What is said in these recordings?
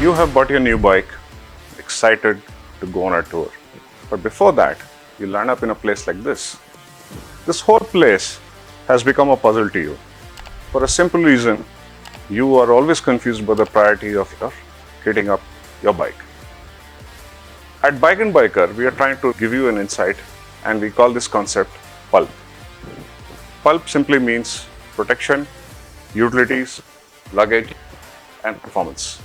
You have bought your new bike, excited to go on a tour. But before that, you land up in a place like this. This whole place has become a puzzle to you. For a simple reason, you are always confused by the priority of your kitting up your bike. At Bikenbiker, we are trying to give you an insight, and we call this concept PULP. PULP simply means protection, utilities, luggage, and performance.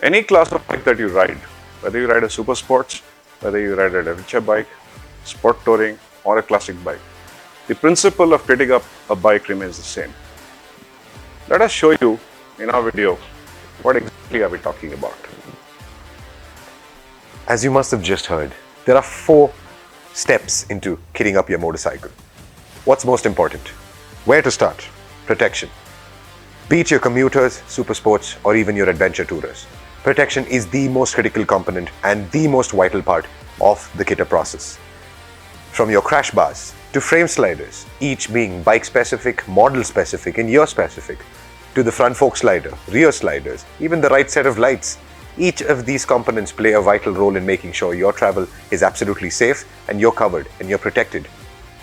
Any class of bike that you ride, whether you ride a super sports, whether you ride an adventure bike, sport touring, or a classic bike, the principle of kitting up a bike remains the same. Let us show you in our video what exactly are we talking about. As you must have just heard, there are 4 steps into kitting up your motorcycle. What's most important? Where to start? Protection. Be it your commuters, super sports, or even your adventure tourers, protection is the most critical component and the most vital part of the kitter process. From your crash bars to frame sliders, each being bike specific, model specific, and year specific, to the front fork slider, rear sliders, even the right set of lights, each of these components play a vital role in making sure your travel is absolutely safe and you're covered and you're protected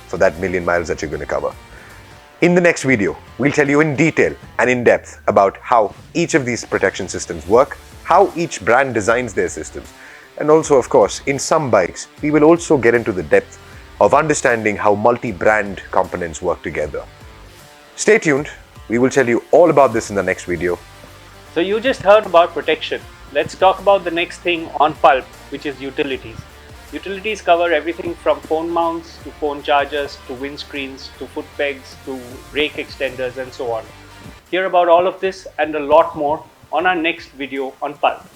for that million miles that you're going to cover. In the next video, we'll tell you in detail and in depth about how each of these protection systems work, how each brand designs their systems, and also, of course, in some bikes, we will also get into the depth of understanding how multi-brand components work together. Stay tuned. We will tell you all about this in the next video. So you just heard about protection. Let's talk about the next thing on PULP, which is utilities. Utilities cover everything from phone mounts to phone chargers to windscreens to foot pegs to brake extenders and so on. Hear about all of this and a lot more on our next video on PULP.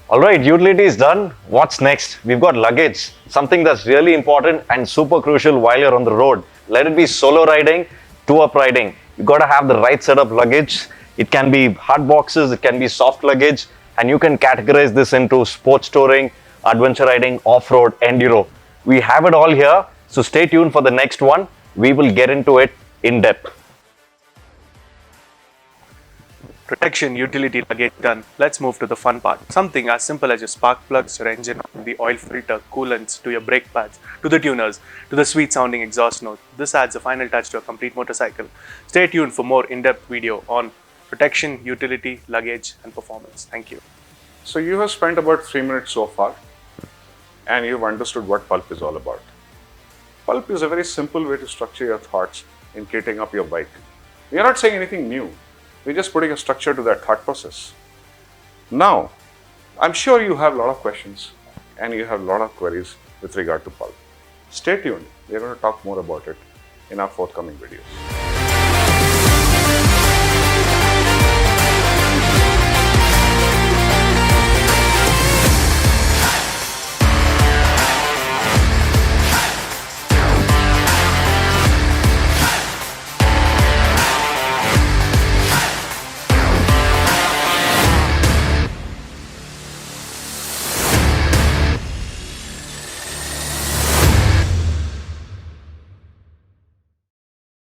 Alright, utility is done. What's next? We've got luggage, something that's really important and super crucial while you're on the road. Let it be solo riding, tour riding. You've got to have the right set of luggage. It can be hard boxes, it can be soft luggage, and you can categorize this into sports touring, adventure riding, off-road, enduro. We have it all here, so stay tuned for the next one. We will get into it in depth. Protection, utility, luggage done. Let's move to the fun part. Something as simple as your spark plugs, your engine, the oil filter, coolants, to your brake pads, to the tuners, to the sweet sounding exhaust note. This adds a final touch to a complete motorcycle. Stay tuned for more in-depth video on protection, utility, luggage, and performance. Thank you. So you have spent about 3 minutes so far, and you've understood what PULP is all about. PULP is a very simple way to structure your thoughts in kitting up your bike. We are not saying anything new. We're just putting a structure to that thought process. Now, I'm sure you have a lot of questions and you have a lot of queries with regard to PULP. Stay tuned. We're going to talk more about it in our forthcoming videos.